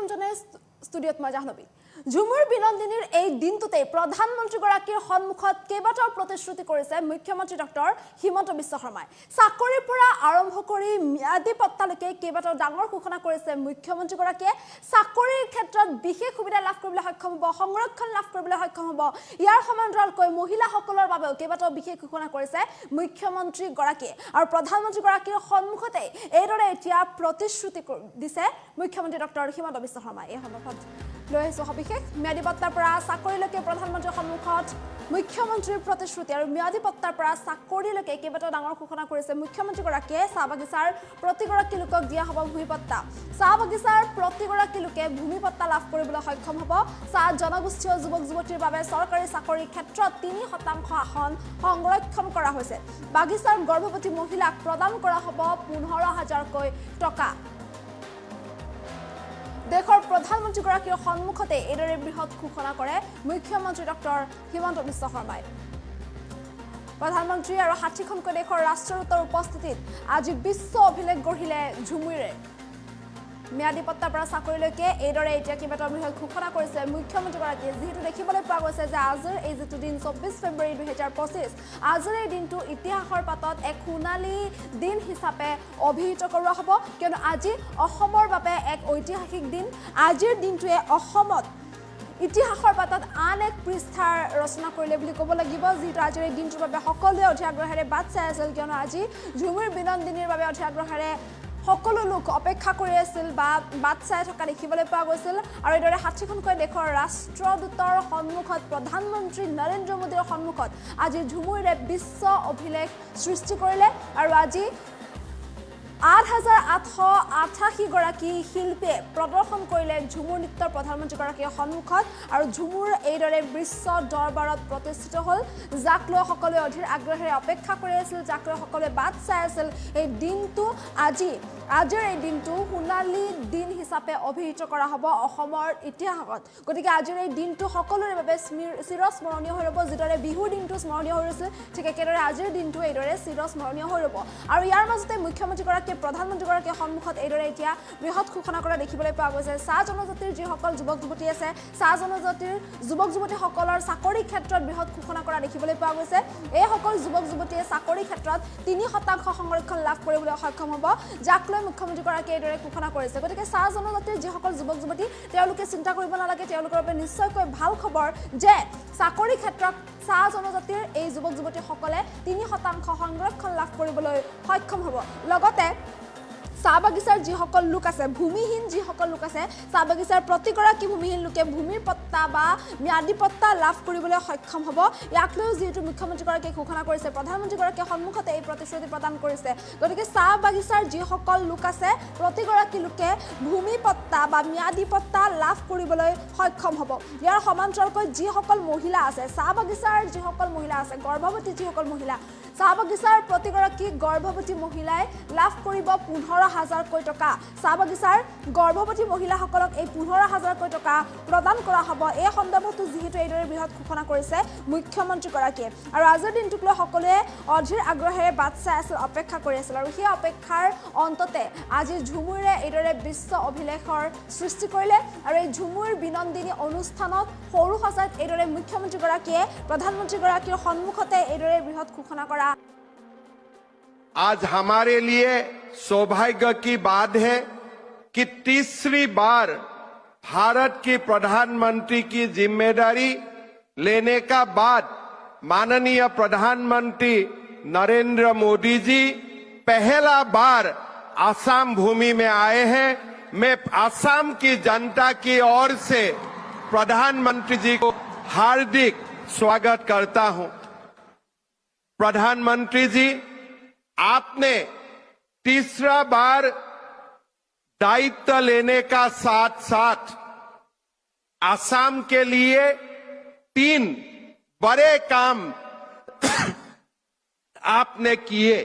ৰঞ্জনে ষ্টুডিঅ'ত মই জাহ্নবী ঝুমুৰ বিনন্দিনীৰ এই দিনটোতে প্ৰধানমন্ত্ৰীগৰাকীৰ সন্মুখত কেইবাটাও প্ৰতিশ্ৰুতি কৰিছে মুখ্যমন্ত্ৰী ডক্টৰ হিমন্ত বিশ্ব শৰ্মাই চাকৰিৰ পৰা আৰম্ভ কৰি ম্যাদী পত্তালৈকে কেইবাটাও ডাঙৰ ঘোষণা কৰিছে মুখ্যমন্ত্ৰীগৰাকীয়ে চাকৰিৰ ক্ষেত্ৰত বিশেষ সুবিধা লাভ কৰিবলৈ সক্ষম হ'ব সংৰক্ষণ লাভ কৰিবলৈ সক্ষম হ'ব ইয়াৰ সমান্তৰালকৈ মহিলাসকলৰ বাবেও কেইবাটাও বিশেষ ঘোষণা কৰিছে মুখ্যমন্ত্ৰীগৰাকীয়ে আৰু প্ৰধানমন্ত্ৰীগৰাকীৰ সন্মুখতে এইদৰে এতিয়া প্ৰতিশ্ৰুতি দিছে মুখ্যমন্ত্ৰী ডক্টৰ হিমন্ত বিশ্ব শৰ্মাই এই সন্দৰ্ভত লৈ আহিছো সবিশেষ ম্যাদী পত্তাৰ পৰা চাকৰিলৈকে প্ৰধানমন্ত্ৰীৰ সন্মুখত মুখ্যমন্ত্ৰীৰ প্ৰতিশ্ৰুতি আৰু ম্যাদী পত্তাৰ পৰা চাকৰিলৈকে কেইবাটাও ডাঙৰ ঘোষণা কৰিছে মুখ্যমন্ত্ৰীগৰাকীয়ে চাহ বাগিচাৰ প্ৰতিগৰাকী লোকক দিয়া হ'ব ভূমিপট্টা চাহ বাগিচাৰ প্ৰতিগৰাকী লোকে ভূমিপট্টা লাভ কৰিবলৈ সক্ষম হ'ব চাহ জনগোষ্ঠীয় যুৱক যুৱতীৰ বাবে চৰকাৰী চাকৰিৰ ক্ষেত্ৰত 3% আসন সংৰক্ষণ কৰা হৈছে বাগিচাৰ গৰ্ভৱতী মহিলাক প্ৰদান কৰা হ'ব 15,000কৈ টকা দেশৰ প্ৰধানমন্ত্ৰীগৰাকীৰ সন্মুখতে এইদৰে বৃহৎ ঘোষণা কৰে মুখ্যমন্ত্ৰী ডক্টৰ হিমন্ত বিশ্ব শৰ্মাই প্ৰধানমন্ত্ৰী আৰু 60খনকৈ দেশৰ ৰাষ্ট্ৰদূতৰ উপস্থিতিত আজি বিশ্ব অভিলেখ গঢ়িলে ঝুমুৰে ম্যাদী পত্তাৰ পৰা চাকৰিলৈকে এইদৰে এতিয়া কেইবাটাও বৃহৎ ঘোষণা কৰিছে মুখ্যমন্ত্ৰীগৰাকীয়ে যিহেতু দেখিবলৈ পোৱা গৈছে যে আজিৰ এই যিটো দিন 24 ফেব্ৰুৱাৰী 2025 আজিৰ এই দিনটো ইতিহাসৰ পাতত এক সোণালী দিন হিচাপে অভিহিত কৰোৱা হ'ব কিয়নো আজি অসমৰ বাবে এক ঐতিহাসিক দিন আজিৰ দিনটোৱে অসমত ইতিহাসৰ পাতত আন এক পৃষ্ঠাৰ ৰচনা কৰিলে বুলি ক'ব লাগিব যিটো আজিৰ এই দিনটোৰ বাবে সকলোৱে অধীৰ আগ্ৰহেৰে বাট চাই আছিল কিয়নো আজি ঝুমুৰ বিনন্দিনীৰ বাবে অধীৰ আগ্ৰহেৰে সকলো লোক অপেক্ষা কৰি আছিল বা বাট চাই থকা দেখিবলৈ পোৱা গৈছিল আৰু এইদৰে 60খনকৈ দেশৰ ৰাষ্ট্ৰদূতৰ সন্মুখত প্ৰধানমন্ত্ৰী নৰেন্দ্ৰ মোদীৰ সন্মুখত আজি ঝুমুৰে বিশ্ব অভিলেখ সৃষ্টি কৰিলে আৰু আজি 8,888 গৰাকী শিল্পীয়ে প্ৰদৰ্শন কৰিলে ঝুমুৰ নৃত্যৰ প্ৰধানমন্ত্ৰীগৰাকীৰ সন্মুখত আৰু ঝুমুৰ এইদৰে বিশ্ব দৰবাৰত প্ৰতিষ্ঠিত হ'ল যাক লৈ সকলোৱে অধীৰ আগ্ৰহেৰে অপেক্ষা কৰি আছিল যাক লৈ সকলোৱে বাট চাই আছিল এই দিনটো আজিৰ এই দিনটো সোণালী দিন হিচাপে অভিহিত কৰা হ'ব অসমৰ ইতিহাসত গতিকে আজিৰ এই দিনটো সকলোৰে বাবে চিৰস্মৰণীয় হৈ ৰ'ব যিদৰে বিহুৰ দিনটো স্মৰণীয় হৈ ৰৈছিল ঠিক একেদৰে আজিৰ দিনটো এইদৰে চিৰস্মৰণীয় হৈ ৰ'ব আৰু ইয়াৰ মাজতে মুখ্যমন্ত্ৰীগৰাকীয়ে প্ৰধানমন্ত্ৰীগৰাকীৰ সন্মুখত এইদৰে এতিয়া বৃহৎ ঘোষণা কৰা দেখিবলৈ পোৱা গৈছে চাহ জনজাতিৰ যিসকল যুৱক যুৱতী আছে চাহ জনজাতিৰ যুৱক যুৱতীসকলৰ চাকৰিৰ ক্ষেত্ৰত বৃহৎ ঘোষণা কৰা দেখিবলৈ পোৱা গৈছে এইসকল যুৱক যুৱতীয়ে চাকৰিৰ ক্ষেত্ৰত 3% সংৰক্ষণ লাভ কৰিবলৈ সক্ষম হ'ব যাক লৈ মুখ্যমন্ত্ৰীগৰাকীয়ে এইদৰে ঘোষণা কৰিছে গতিকে চাহ জনজাতিৰ যিসকল যুৱক যুৱতী তেওঁলোকে চিন্তা কৰিব নালাগে তেওঁলোকৰ বাবে নিশ্চয়কৈ ভাল খবৰ যে চাকৰিৰ ক্ষেত্ৰত চাহ জনজাতিৰ এই যুৱক যুৱতীসকলে 3% সংৰক্ষণ লাভ কৰিবলৈ সক্ষম হ'ব লগতে চাহ বাগিচাৰ যিসকল লোক আছে ভূমিহীন যিসকল লোক আছে চাহ বাগিচাৰ প্ৰতিগৰাকী ভূমিহীন লোকে ভূমিৰ পট্টা বা ম্যাদী পট্টা লাভ কৰিবলৈ সক্ষম হ'ব ইয়াক লৈ যিহেতু মুখ্যমন্ত্ৰীগৰাকীয়ে ঘোষণা কৰিছে প্ৰধানমন্ত্ৰীগৰাকীয়ে সন্মুখতে এই প্ৰতিশ্ৰুতি প্ৰদান কৰিছে গতিকে চাহ বাগিচাৰ যিসকল লোক আছে প্ৰতিগৰাকী লোকে ভূমি পট্টা বা ম্যাদী পট্টা লাভ কৰিবলৈ সক্ষম হ'ব ইয়াৰ সমান্তৰালকৈ যিসকল মহিলা আছে চাহ বাগিচাৰ যিসকল মহিলা আছে গৰ্ভৱতী যিসকল মহিলা চাহ বাগিচাৰ প্ৰতিগৰাকী গৰ্ভৱতী মহিলাই লাভ কৰিব 15,000কৈ টকা চাহ বাগিচাৰ গৰ্ভৱতী মহিলাসকলক এই 15,000কৈ টকা প্ৰদান কৰা হ'ব এই সন্দৰ্ভতো যিহেতু এইদৰে বৃহৎ ঘোষণা কৰিছে মুখ্যমন্ত্ৰীগৰাকীয়ে আৰু আজিৰ দিনটোক লৈ সকলোৱে অধীৰ আগ্ৰহেৰে বাট চাই আছিল অপেক্ষা কৰি আছিল আৰু সেই অপেক্ষাৰ অন্ততে আজি ঝুমুৰে এইদৰে বিশ্ব অভিলেখৰ সৃষ্টি কৰিলে আৰু এই ঝুমুৰ বিনন্দিনী অনুষ্ঠানত সৰু সজাত এইদৰে মুখ্যমন্ত্ৰীগৰাকীয়ে প্ৰধানমন্ত্ৰীগৰাকীৰ সন্মুখতে এইদৰে বৃহৎ ঘোষণা কৰা आज हमारे लिए सौभाग्य की बात है कि तीसरी बार भारत की प्रधानमंत्री की जिम्मेदारी लेने का बाद माननीय प्रधानमंत्री नरेंद्र मोदी जी पहला बार असम भूमि में आए हैं मैं असम की जनता की ओर से प्रधानमंत्री जी को हार्दिक स्वागत करता हूं प्रधानमंत्री जी आपने तीसरा बार दायित्व लेने का साथ साथ असम के लिए 3 बड़े काम आपने किए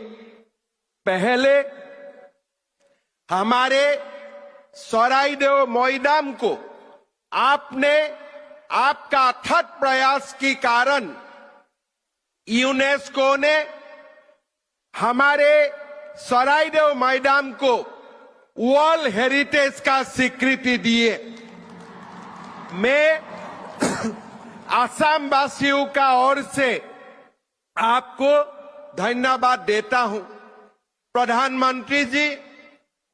पहले हमारे सरायदेव मैदान को आपने आपका अथक प्रयास के कारण यूनेस्को ने हमारे सरायदेव मैदान को वर्ल्ड हेरिटेज का स्वीकृति दिए मैं असम वासियों का ओर से आपको धन्यवाद देता हूं। प्रधानमंत्री जी,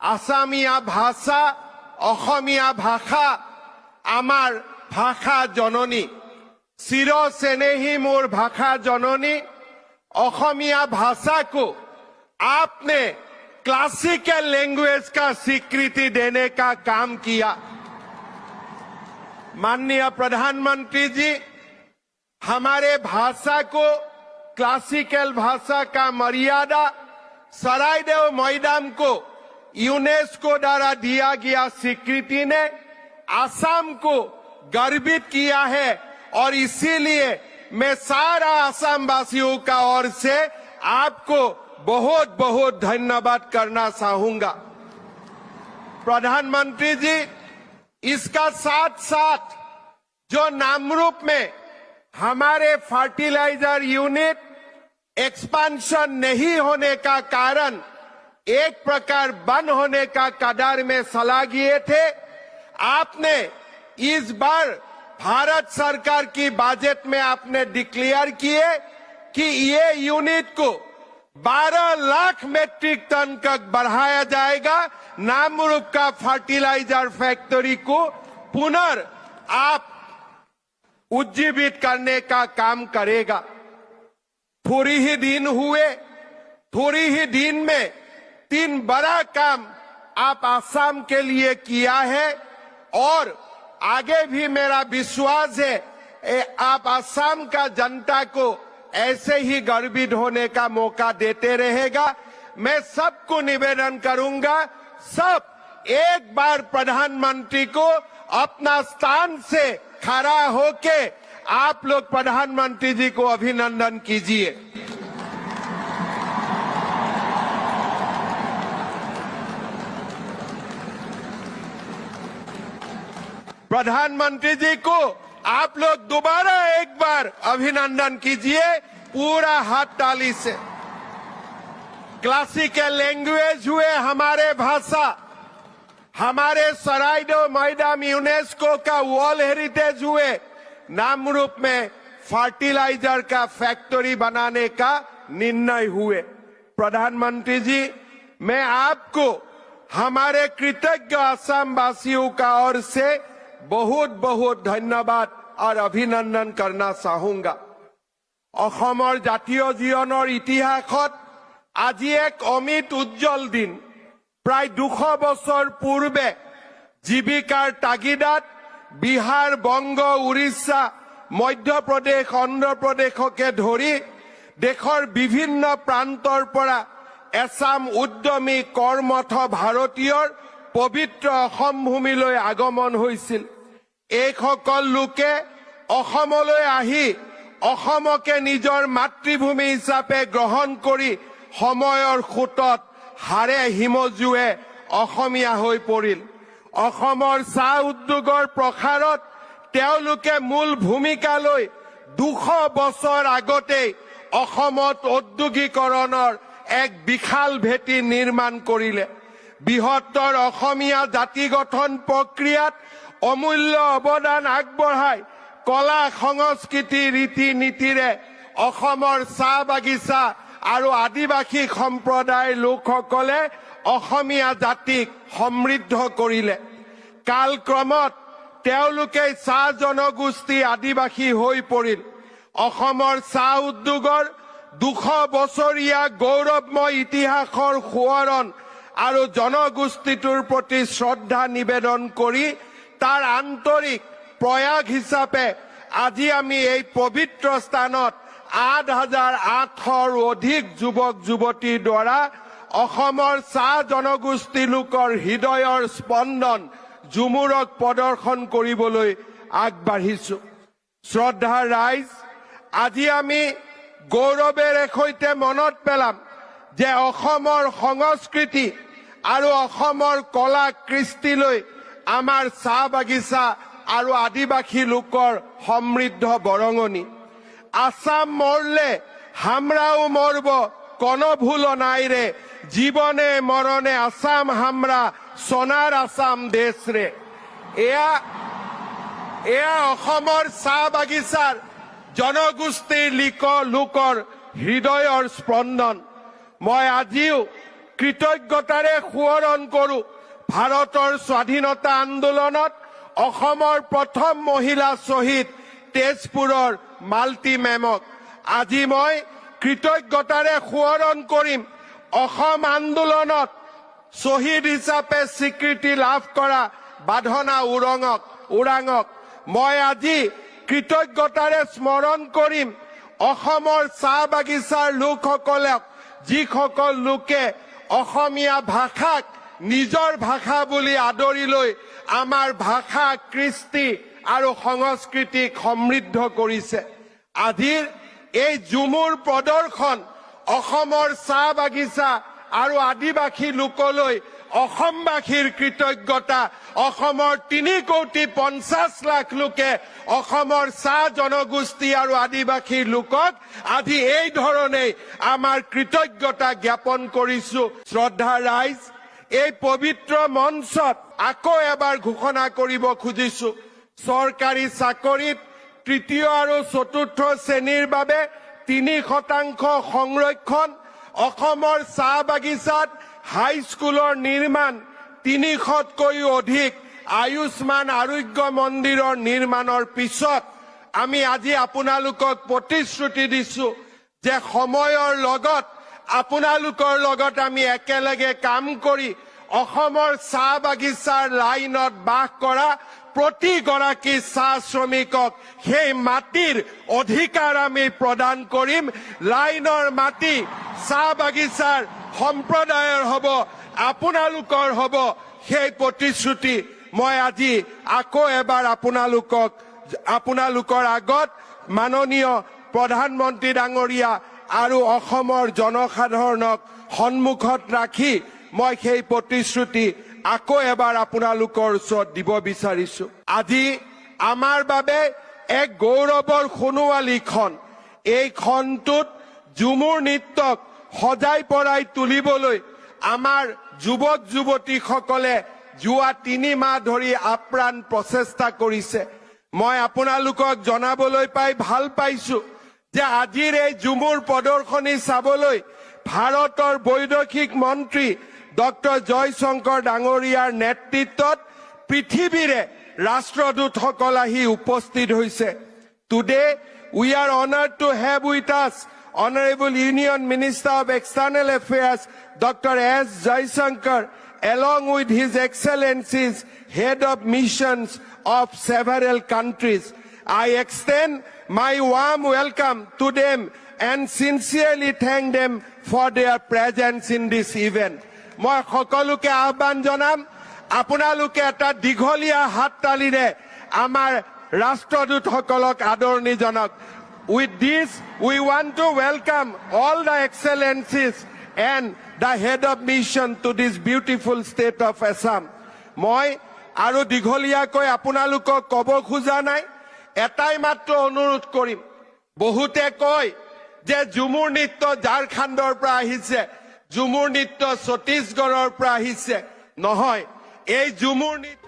असमिया भाषा অসমীয়া ভাষা আমার ভাষা জননী, চির স্নেही मोर भाषा जननी। অসমীয়া भाषा को आपने क्लासिकल लैंग्वेज का स्वीकृति देने का काम किया। माननीय प्रधानमंत्री जी, हमारे भाषा को क्लासिकल भाषा का मर्यादा सरायदेव मैदान को यूनेस्को द्वारा दिया गया स्वीकृति ने असम को गर्वित किया है और इसीलिए मैं सारा असम वासियों का ओर से आपको बहुत बहुत धन्यवाद करना चाहूंगा। प्रधानमंत्री जी, इसका साथ साथ जो नामरूप में हमारे फर्टिलाइजर यूनिट एक्सपेंशन नहीं होने का कारण एक प्रकार बंद होने का कगार में सलाह किए थे, आपने इस बार भारत सरकार की बजट में आपने डिक्लेयर किए कि ये यूनिट को 12 लाख मेट्रिक टन तक बढ़ाया जाएगा। नामरूप का फर्टिलाइजर फैक्ट्री को पुनर् आप उज्जीवित करने का काम करेगा। थोड़ी ही दिन हुए, थोड़ी ही दिन में 3 बड़ा काम आप असम के लिए किया है और आगे भी मेरा विश्वास है आप असम का जनता को ऐसे ही गर्वित होने का मौका देते रहेगा। मैं सबको निवेदन करूंगा, सब एक बार प्रधानमंत्री को अपना स्थान से खड़ा होके आप लोग प्रधानमंत्री जी को अभिनंदन कीजिए। प्रधानमंत्री जी को आप लोग दोबारा एक बार अभिनंदन कीजिए पूरा हाथ ताली से। क्लासिकल लैंग्वेज हुए हमारे भाषा, हमारे सरायदेव मैदान यूनेस्को का वर्ल्ड हेरिटेज हुए, नामरूप में फर्टिलाइजर का फैक्ट्री बनाने का निर्णय हुए। प्रधानमंत्री जी, मैं आपको हमारे कृतज्ञ असम वासियों का ओर से बहुत बहुत धन्यवाद और अभिनंदन करना चाहूंगा। অসমৰ জাতীয় জীৱনৰ ইতিহাসত আজি এক অমিত উজ্জ্বল দিন। প্ৰায় 200 বছৰ পূৰ্বে জীৱিকাৰ তাগিদাত বিহাৰ, বংগ, উৰিষ্যা, মধ্যপ্ৰদেশ, অন্ধ্ৰপ্ৰদেশকে ধৰি দেশৰ বিভিন্ন প্ৰান্তৰ পৰা এছাম উদ্যমী কৰ্মঠ ভাৰতীয়ৰ পবিত্ৰ অসম ভূমিলৈ আগমন হৈছিল। এইসকল লোকে অসমলৈ আহি অসমকে নিজৰ মাতৃভূমি হিচাপে গ্ৰহণ কৰি সময়ৰ সোঁতত হাড়ে হিমজুৱে অসমীয়া হৈ পৰিল। অসমৰ চাহ উদ্যোগৰ প্ৰসাৰত তেওঁলোকে মূল ভূমিকা লৈ 200 বছৰ আগতেই অসমত ঔদ্যোগিকৰণৰ এক বিশাল ভেটি নিৰ্মাণ কৰিলে। বৃহত্তৰ অসমীয়া জাতি গঠন প্ৰক্ৰিয়াত অমূল্য অৱদান আগবঢ়াই কলা সংস্কৃতি ৰীতি নীতিৰে অসমৰ চাহ বাগিচা আৰু আদিবাসী সম্প্ৰদায়ৰ লোকসকলে অসমীয়া জাতিক সমৃদ্ধ কৰিলে। কালক্ৰমত তেওঁলোকে চাহ জনগোষ্ঠী আদিবাসী হৈ পৰিল। অসমৰ চাহ উদ্যোগৰ 200 বছৰীয়া গৌৰৱময় ইতিহাসৰ সোঁৱৰণ আৰু জনগোষ্ঠীটোৰ প্ৰতি শ্ৰদ্ধা নিবেদন কৰি তাৰ আন্তৰিক প্ৰয়াস হিচাপে আজি আমি এই পবিত্ৰ স্থানত 8,800ৰ অধিক যুৱক যুৱতীৰ দ্বাৰা অসমৰ চাহ জনগোষ্ঠী লোকৰ হৃদয়ৰ স্পন্দন ঝুমুৰক প্ৰদৰ্শন কৰিবলৈ আগবাঢ়িছো। শ্ৰদ্ধাৰ ৰাইজ, আজি আমি গৌৰৱেৰে সৈতে মনত পেলাম যে অসমৰ সংস্কৃতি আৰু অসমৰ কলা কৃষ্টিলৈ আমাৰ চাহ বাগিচা আৰু আদিবাসী লোকৰ সমৃদ্ধ বৰঙণি। আসাম মৰলে হামৰাও মৰব কোনো ভুল নাই ৰে, জীবনে মৰণে আসাম হামৰা সোনাৰ আসাম দেশ ৰে। এয়া অসমৰ চাহ বাগিচাৰ জনগোষ্ঠীৰ লোকৰ হৃদয়ৰ স্পন্দন। মই আজিও কৃতজ্ঞতাৰে সোঁৱৰণ কৰোঁ ভাৰতৰ স্বাধীনতা আন্দোলনত অসমৰ প্ৰথম মহিলা শ্বহীদ তেজপুৰৰ মালতী মেমক। আজি মই কৃতজ্ঞতাৰে সোঁৱৰণ কৰিম অসম আন্দোলনত শ্বহীদ হিচাপে স্বীকৃতি লাভ কৰা বাধনা ওৰাঙক। মই আজি কৃতজ্ঞতাৰে স্মৰণ কৰিম অসমৰ চাহ বাগিচাৰ লোকসকলক, যিসকল লোকে অসমীয়া ভাষাক নিজৰ ভাষা বুলি আদৰি লৈ আমাৰ ভাষা, কৃষ্টি আৰু সংস্কৃতিক সমৃদ্ধ কৰিছে। আজিৰ এই ঝুমুৰ প্ৰদৰ্শন অসমৰ চাহ বাগিচা আৰু আদিবাসী লোকলৈ অসমবাসীৰ কৃতজ্ঞতা। অসমৰ 3,50,00,000 লোকে অসমৰ চাহ জনগোষ্ঠী আৰু আদিবাসী লোকক আজি এই ধৰণে আমাৰ কৃতজ্ঞতা জ্ঞাপন কৰিছো। শ্ৰদ্ধা ৰাইজ, এই পবিত্ৰ মঞ্চত আকৌ এবাৰ ঘোষণা কৰিব খুজিছো, চৰকাৰী চাকৰিত তৃতীয় আৰু চতুৰ্থ শ্ৰেণীৰ বাবে 3% সংৰক্ষণ, অসমৰ চাহ বাগিচাত হাইস্কুলৰ নিৰ্মাণ, 300তকৈও অধিক আয়ুষ্মান আৰোগ্য মন্দিৰৰ নিৰ্মাণৰ পিছত আমি আজি আপোনালোকক প্ৰতিশ্ৰুতি দিছো যে সময়ৰ লগত আপোনালোকৰ লগত আমি একেলগে কাম কৰি অসমৰ চাহ বাগিচাৰ লাইনত বাস কৰা প্ৰতিগৰাকী চাহ শ্ৰমিকক সেই মাটিৰ অধিকাৰ আমি প্ৰদান কৰিম। লাইনৰ মাটি চাহ বাগিচাৰ সম্প্ৰদায়ৰ হ'ব, আপোনালোকৰ হ'ব। সেই প্ৰতিশ্ৰুতি মই আজি আকৌ এবাৰ আপোনালোকৰ আগত মাননীয় প্ৰধানমন্ত্ৰী ডাঙৰীয়া আৰু অসমৰ জনসাধাৰণক সন্মুখত ৰাখি মই সেই প্ৰতিশ্ৰুতি আকৌ এবাৰ আপোনালোকৰ ওচৰত দিব বিচাৰিছো। আজি আমাৰ বাবে এক গৌৰৱৰ সোণোৱালীখন। এই খনটোত ঝুমুৰ নৃত্যক সজাই পৰাই তুলিবলৈ আমাৰ যুৱক যুৱতীসকলে যোৱা 3 মাহ ধৰি আপ্ৰাণ প্ৰচেষ্টা কৰিছে। মই আপোনালোকক জনাবলৈ পাই ভাল পাইছো যে আজিৰ এই ঝুমুৰ প্ৰদৰ্শনী চাবলৈ ভাৰতৰ বৈদেশিক মন্ত্ৰী ডক্টৰ জয়শংকৰ ডাঙৰীয়াৰ নেতৃত্বত পৃথিৱীৰে ৰাষ্ট্ৰদূতসকল আহি উপস্থিত হৈছে। Today we are honored to have with us Honorable Union Minister of External Affairs Dr. S. Jaishankar along with His Excellencies Head of Missions of several countries. I extend my warm welcome to them and sincerely thank them for their presence in this event. মই সকলোকে আহ্বান জনাম, আপোনালোকে এটা দীঘলীয়া হাততালিৰে আমাৰ ৰাষ্ট্ৰদূতসকলক আদৰণি জনাওক। With this, we want to welcome all the excellencies and the head of mission to this beautiful state of Assam. মই আৰু দীঘলীয়াকৈ আপোনালোকক ক'ব খোজা নাই, এটাই মাত্ৰ অনুৰোধ কৰিম। বহুতে কয় যে ঝুমুৰ নৃত্য ঝাৰখণ্ডৰ পৰা আহিছে, ঝুমুৰ নৃত্য ছত্তীশগড়ৰ পৰা আহিছে। নহয়, এই ঝুমুৰ নৃত্য